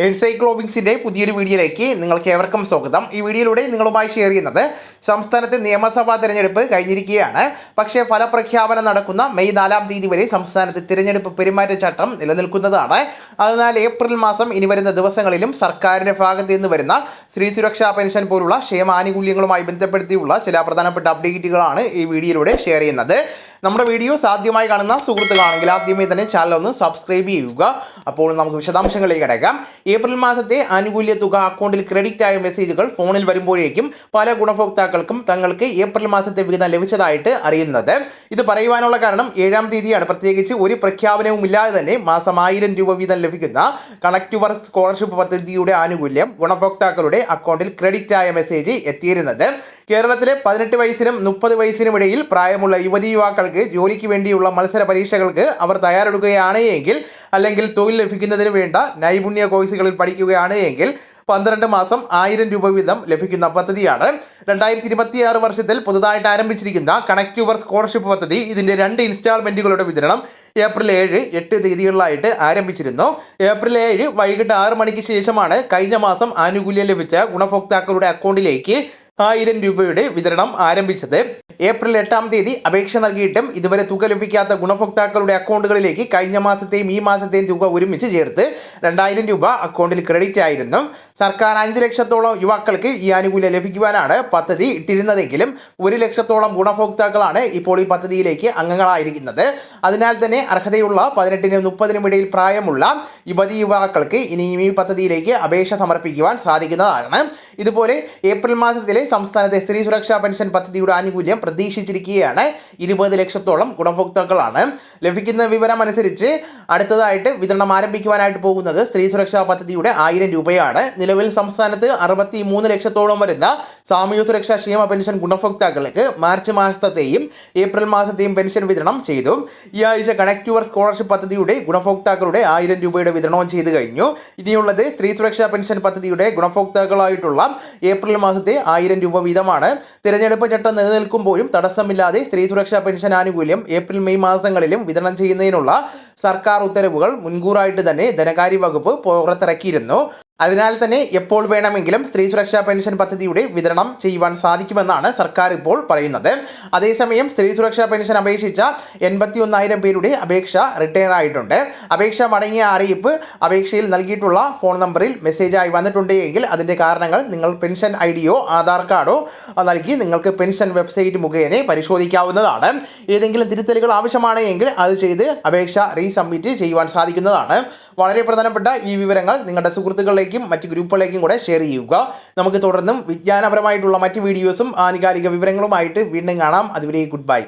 എൻസൈക്ലോബിക്സിന്റെ പുതിയൊരു വീഡിയോയിലേക്ക് നിങ്ങൾക്ക് ഏവർക്കും സ്വാഗതം. ഈ വീഡിയോയിലൂടെ നിങ്ങളുമായി ഷെയർ ചെയ്യുന്നത് സംസ്ഥാനത്തെ നിയമസഭാ തെരഞ്ഞെടുപ്പ് കഴിഞ്ഞിരിക്കുകയാണ്. പക്ഷേ ഫലപ്രഖ്യാപനം നടക്കുന്ന മെയ് 4 തീയതി വരെ സംസ്ഥാനത്ത് തിരഞ്ഞെടുപ്പ് പെരുമാറ്റച്ചട്ടം നിലനിൽക്കുന്നതാണ്. അതിനാൽ ഏപ്രിൽ മാസം ഇനി വരുന്ന ദിവസങ്ങളിലും സർക്കാരിന്റെ ഭാഗത്ത് നിന്ന് വരുന്ന സ്ത്രീ സുരക്ഷാ പെൻഷൻ പോലുള്ള ക്ഷേമ ആനുകൂല്യങ്ങളുമായി ബന്ധപ്പെടുത്തിയുള്ള ചില പ്രധാനപ്പെട്ട അപ്ഡേറ്റുകളാണ് ഈ വീഡിയോയിലൂടെ ഷെയർ ചെയ്യുന്നത്. നമ്മുടെ വീഡിയോ സാധ്യമായി കാണുന്ന സുഹൃത്തുക്കളാണെങ്കിൽ ആദ്യമേ തന്നെ ചാനൽ ഒന്ന് സബ്സ്ക്രൈബ് ചെയ്യുക. അപ്പോൾ നമുക്ക് വിശദാംശങ്ങളിലേക്ക് കിടക്കാം. ഏപ്രിൽ മാസത്തെ ആനുകൂല്യ തുക അക്കൗണ്ടിൽ ക്രെഡിറ്റ് ആയ മെസ്സേജുകൾ ഫോണിൽ വരുമ്പോഴേക്കും പല ഗുണഭോക്താക്കൾക്കും തങ്ങൾക്ക് ഏപ്രിൽ മാസത്തെ വിഹിതം ലഭിച്ചതായിട്ട് അറിയുന്നത്. ഇത് പറയുവാനുള്ള കാരണം 7 തീയതിയാണ്. പ്രത്യേകിച്ച് ഒരു പ്രഖ്യാപനവും ഇല്ലാതെ തന്നെ മാസം 1000 രൂപ വീതം ലഭിക്കുന്ന കണക്ട് യുവർ സ്കോളർഷിപ്പ് പദ്ധതിയുടെ ആനുകൂല്യം ഗുണഭോക്താക്കളുടെ അക്കൗണ്ടിൽ ക്രെഡിറ്റ് ആയ മെസ്സേജ് എത്തിയിരുന്നത്. കേരളത്തിലെ 18 വയസ്സിനും 30 വയസ്സിനും ഇടയിൽ പ്രായമുള്ള യുവതി യുവാക്കൾക്ക് ജോലിക്ക് വേണ്ടിയുള്ള മത്സര പരീക്ഷകൾക്ക് അവർ തയ്യാറെടുക്കുകയാണ് എങ്കിൽ, അല്ലെങ്കിൽ തൊഴിൽ ലഭിക്കുന്നതിന് വേണ്ട നൈപുണ്യ കോഴ്സുകളിൽ പഠിക്കുകയാണ് എങ്കിൽ 12 മാസം 1000 രൂപ വീതം ലഭിക്കുന്ന പദ്ധതിയാണ് 2026 വർഷത്തിൽ പുതുതായിട്ട് ആരംഭിച്ചിരിക്കുന്ന കണക്ട് യുവർ സ്കോളർഷിപ്പ് പദ്ധതി. ഇതിന്റെ 2 ഇൻസ്റ്റാൾമെന്റുകളുടെ വിതരണം ഏപ്രിൽ 7, 8 തീയതികളിലായിട്ട് ആരംഭിച്ചിരുന്നു. ഏപ്രിൽ 7 വൈകിട്ട് 6 മണിക്ക് ശേഷമാണ് കഴിഞ്ഞ മാസം ആനുകൂല്യം ലഭിച്ച ഗുണഭോക്താക്കളുടെ അക്കൗണ്ടിലേക്ക് 1000 രൂപയുടെ വിതരണം ആരംഭിച്ചത്. ഏപ്രിൽ 8 തീയതി അപേക്ഷ നൽകിയിട്ടും ഇതുവരെ തുക ലഭിക്കാത്ത ഗുണഭോക്താക്കളുടെ അക്കൗണ്ടുകളിലേക്ക് കഴിഞ്ഞ മാസത്തെയും ഈ മാസത്തെയും തുക ഒരുമിച്ച് ചേർത്ത് 2000 രൂപ അക്കൗണ്ടിൽ ക്രെഡിറ്റ് ആയിരുന്നു. സർക്കാർ 5 ലക്ഷത്തോളം യുവാക്കൾക്ക് ഈ ആനുകൂല്യം ലഭിക്കുവാനാണ് പദ്ധതി ഇട്ടിരുന്നതെങ്കിലും 1 ലക്ഷത്തോളം ഗുണഭോക്താക്കളാണ് ഇപ്പോൾ ഈ പദ്ധതിയിലേക്ക് അംഗങ്ങളായിരിക്കുന്നത്. അതിനാൽ തന്നെ അർഹതയുള്ള 18നും 30നും ഇടയിൽ പ്രായമുള്ള യുവതി യുവാക്കൾക്ക് ഇനിയും ഈ പദ്ധതിയിലേക്ക് അപേക്ഷ സമർപ്പിക്കുവാൻ സാധിക്കുന്നതാണ്. ഇതുപോലെ ഏപ്രിൽ മാസത്തിലെ സംസ്ഥാനത്തെ സ്ത്രീ സുരക്ഷാ പെൻഷൻ പദ്ധതിയുടെ ആനുകൂല്യം പ്രതീക്ഷിച്ചിരിക്കുകയാണ്. 20 ലക്ഷത്തോളം ഗുണഭോക്താക്കളാണ്. ലഭിക്കുന്ന വിവരം അനുസരിച്ച് അടുത്തതായിട്ട് വിതരണം ആരംഭിക്കുവാനായിട്ട് പോകുന്നത് സ്ത്രീ സുരക്ഷാ പദ്ധതിയുടെ 1000 രൂപയാണ്. നിലവിൽ സംസ്ഥാനത്ത് 63 ലക്ഷത്തോളം വരുന്ന സാമൂഹ്യ സുരക്ഷാ ക്ഷേമ പെൻഷൻ ഗുണഭോക്താക്കൾക്ക് മാർച്ച് മാസത്തെയും ഏപ്രിൽ മാസത്തെയും പെൻഷൻ വിതരണം ചെയ്തു. ഈ ആഴ്ച കണക്ട് യുവർ സ്കോളർഷിപ്പ് പദ്ധതിയുടെ ഗുണഭോക്താക്കളുടെ 1000 രൂപയുടെ വിതരണവും ചെയ്തു കഴിഞ്ഞു. ഇനിയുള്ളത് സ്ത്രീ സുരക്ഷാ പെൻഷൻ പദ്ധതിയുടെ ഗുണഭോക്താക്കളായിട്ടുള്ള ഏപ്രിൽ മാസത്തെ 1000 രൂപ വീതമാണ്. തിരഞ്ഞെടുപ്പ് ചട്ടം നിലനിൽക്കുമ്പോഴും തടസ്സമില്ലാതെ സ്ത്രീ സുരക്ഷാ പെൻഷൻ ആനുകൂല്യം ഏപ്രിൽ മെയ് മാസങ്ങളിലും വിതരണം ചെയ്യുന്നതിനുള്ള സർക്കാർ ഉത്തരവുകൾ മുൻകൂറായിട്ട് തന്നെ ധനകാര്യ വകുപ്പ് പുറത്തിറക്കിയിരുന്നു. അതിനാൽ തന്നെ എപ്പോൾ വേണമെങ്കിലും സ്ത്രീ സുരക്ഷാ പെൻഷൻ പദ്ധതിയുടെ വിതരണം ചെയ്യുവാൻ സാധിക്കുമെന്നാണ് സർക്കാർ ഇപ്പോൾ പറയുന്നത്. അതേസമയം സ്ത്രീ സുരക്ഷാ പെൻഷൻ അപേക്ഷിച്ച 81,000 പേരുടെ അപേക്ഷ റിട്ടേൺ ആയിട്ടുണ്ട്. അപേക്ഷ മടങ്ങിയ അറിയിപ്പ് അപേക്ഷയിൽ നൽകിയിട്ടുള്ള ഫോൺ നമ്പറിൽ മെസ്സേജായി വന്നിട്ടുണ്ട് എങ്കിൽ അതിൻ്റെ കാരണങ്ങൾ നിങ്ങൾ പെൻഷൻ ഐഡിയോ ആധാർ കാർഡോ നൽകി നിങ്ങൾക്ക് പെൻഷൻ വെബ്സൈറ്റ് മുഖേന പരിശോധിക്കാവുന്നതാണ്. ഏതെങ്കിലും തിരുത്തലുകൾ ആവശ്യമാണ് എങ്കിൽ അത് ചെയ്ത് അപേക്ഷ റീസബ്മിറ്റ് ചെയ്യുവാൻ സാധിക്കുന്നതാണ്. വളരെ പ്രധാനപ്പെട്ട ഈ വിവരങ്ങൾ നിങ്ങളുടെ സുഹൃത്തുക്കളിലേക്കും മറ്റ് ഗ്രൂപ്പുകളിലേക്കും കൂടെ ഷെയർ ചെയ്യുക. നമുക്ക് തുടർന്നും വിജ്ഞാനപരമായിട്ടുള്ള മറ്റ് വീഡിയോസും ആനുകാലിക വിവരങ്ങളുമായിട്ട് വീണ്ടും കാണാം. അതുവരെ ഗുഡ് ബൈ.